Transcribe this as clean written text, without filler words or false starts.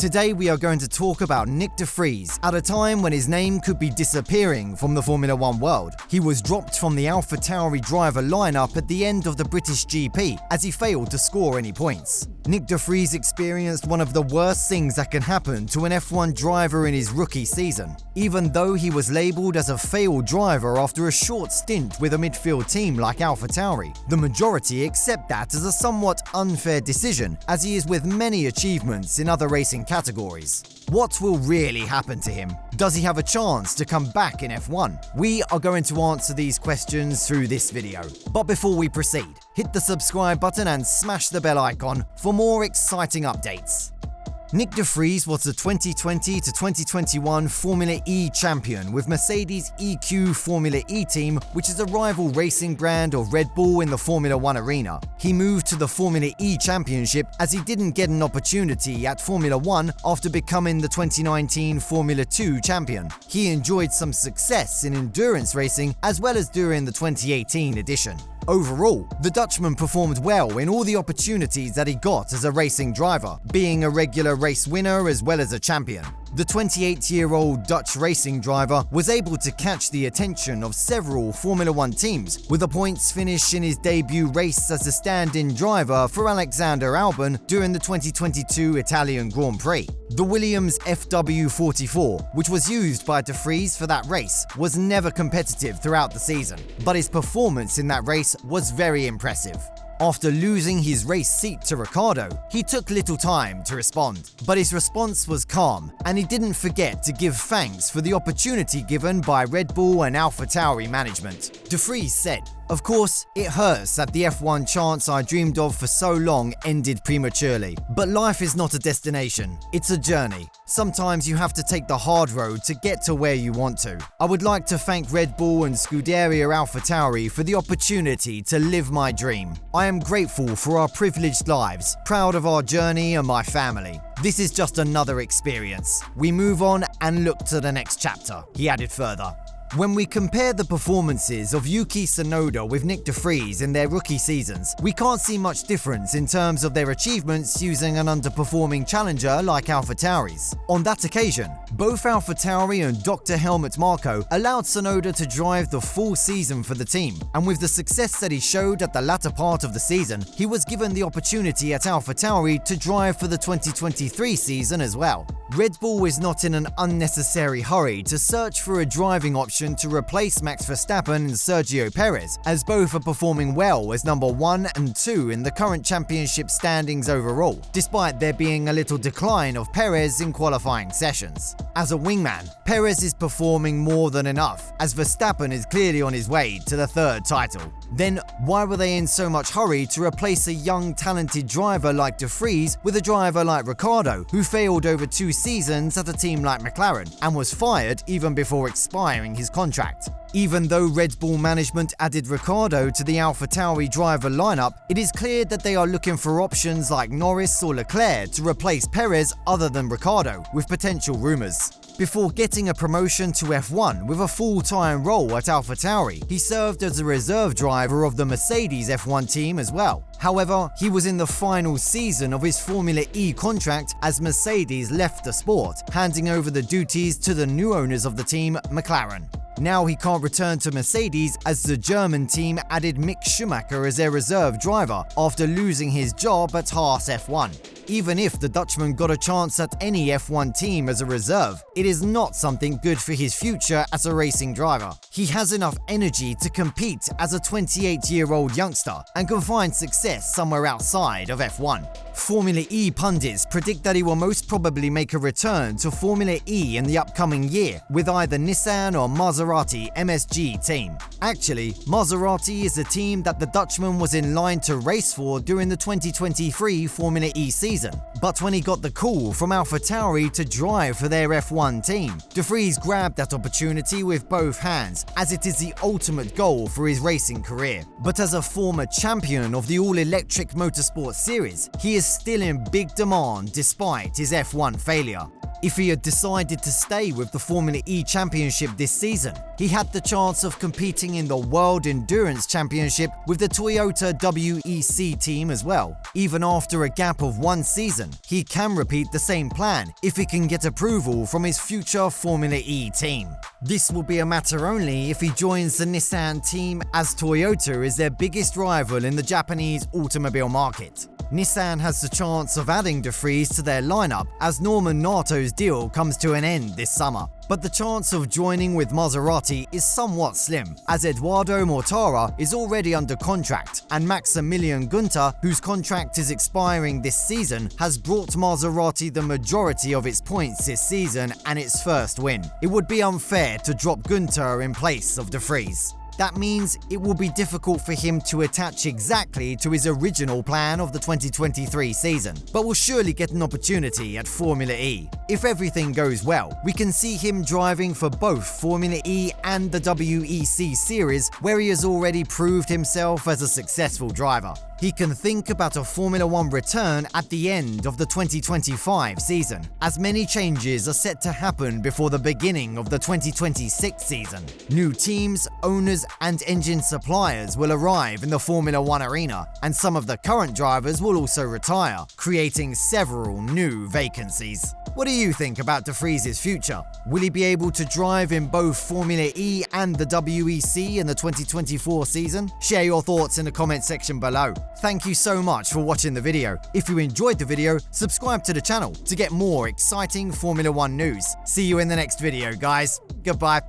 Today we are going to talk about Nyck De Vries at a time when his name could be disappearing from the Formula 1 world. He was dropped from the AlphaTauri driver lineup at the end of the British GP as he failed to score any points. Nyck De Vries experienced one of the worst things that can happen to an F1 driver in his rookie season. Even though he was labelled as a failed driver after a short stint with a midfield team like AlphaTauri, the majority accept that as a somewhat unfair decision, as he is with many achievements in other racing categories. What will really happen to him? Does he have a chance to come back in F1? We are going to answer these questions through this video. But before we proceed, hit the subscribe button and smash the bell icon for more exciting updates. Nyck De Vries was the 2020 to 2021 Formula E champion with Mercedes EQ Formula E team, which is a rival racing brand of Red Bull in the Formula 1 arena. He moved to the Formula E championship as he didn't get an opportunity at Formula 1 after becoming the 2019 Formula 2 champion. He enjoyed some success in endurance racing as well as during the 2018 edition. Overall, the Dutchman performed well in all the opportunities that he got as a racing driver, being a regular race winner as well as a champion. The 28-year-old Dutch racing driver was able to catch the attention of several Formula 1 teams, with a points finish in his debut race as a stand-in driver for Alexander Albon during the 2022 Italian Grand Prix. The Williams FW44, which was used by De Vries for that race, was never competitive throughout the season, but his performance in that race was very impressive. After losing his race seat to Ricciardo, he took little time to respond, but his response was calm, and he didn't forget to give thanks for the opportunity given by Red Bull and AlphaTauri management. De Vries said, "Of course, it hurts that the F1 chance I dreamed of for so long ended prematurely, but life is not a destination, it's a journey. Sometimes you have to take the hard road to get to where you want to. I would like to thank Red Bull and Scuderia AlphaTauri for the opportunity to live my dream. I am grateful for our privileged lives, proud of our journey and my family. This is just another experience. We move on and look to the next chapter," he added further. When we compare the performances of Yuki Tsunoda with Nyck De Vries in their rookie seasons, we can't see much difference in terms of their achievements using an underperforming challenger like AlphaTauri's. On that occasion, both AlphaTauri and Dr. Helmut Marko allowed Tsunoda to drive the full season for the team, and with the success that he showed at the latter part of the season, he was given the opportunity at AlphaTauri to drive for the 2023 season as well. Red Bull is not in an unnecessary hurry to search for a driving option to replace Max Verstappen and Sergio Perez, as both are performing well as number 1 and 2 in the current championship standings overall, despite there being a little decline of Perez in qualifying sessions. As a wingman, Perez is performing more than enough, as Verstappen is clearly on his way to the 3rd title. Then, why were they in so much hurry to replace a young, talented driver like De Vries with a driver like Ricciardo, who failed over 2 seasons at a team like McLaren and was fired even before expiring his contract? Even though Red Bull management added Ricciardo to the AlphaTauri driver lineup, it is clear that they are looking for options like Norris or Leclerc to replace Perez other than Ricciardo, with potential rumours. Before getting a promotion to F1 with a full-time role at AlphaTauri, he served as a reserve driver of the Mercedes F1 team as well. However, he was in the final season of his Formula E contract as Mercedes left the sport, handing over the duties to the new owners of the team, McLaren. Now he can't return to Mercedes as the German team added Mick Schumacher as their reserve driver after losing his job at Haas F1. Even if the Dutchman got a chance at any F1 team as a reserve, it is not something good for his future as a racing driver. He has enough energy to compete as a 28-year-old youngster and can find success somewhere outside of F1. Formula E pundits predict that he will most probably make a return to Formula E in the upcoming year with either Nissan or Maserati MSG team. Actually, Maserati is the team that the Dutchman was in line to race for during the 2023 Formula E season. But when he got the call from AlphaTauri to drive for their F1 team, De Vries grabbed that opportunity with both hands, as it is the ultimate goal for his racing career. But as a former champion of the all-electric Motorsport series, he is still in big demand despite his F1 failure. If he had decided to stay with the Formula E Championship this season, he had the chance of competing in the World Endurance Championship with the Toyota WEC team as well. Even after a gap of 1 season, he can repeat the same plan if he can get approval from his future Formula E team. This will be a matter only if he joins the Nissan team, as Toyota is their biggest rival in the Japanese automobile market. Nissan has the chance of adding De Vries to their lineup as Norman Nato's deal comes to an end this summer. But the chance of joining with Maserati is somewhat slim, as Edoardo Mortara is already under contract, and Maximilian Günther, whose contract is expiring this season, has brought Maserati the majority of its points this season and its first win. It would be unfair to drop Günther in place of De Vries. That means it will be difficult for him to attach exactly to his original plan of the 2023 season, but will surely get an opportunity at Formula E. If everything goes well, we can see him driving for both Formula E and the WEC series, where he has already proved himself as a successful driver. He can think about a Formula 1 return at the end of the 2025 season, as many changes are set to happen before the beginning of the 2026 season. New teams, owners, and engine suppliers will arrive in the Formula 1 arena, and some of the current drivers will also retire, creating several new vacancies. What do you think about De Vries' future? Will he be able to drive in both Formula E and the WEC in the 2024 season? Share your thoughts in the comment section below. Thank you so much for watching the video. If you enjoyed the video, subscribe to the channel to get more exciting Formula 1 news. See you in the next video, guys. Goodbye.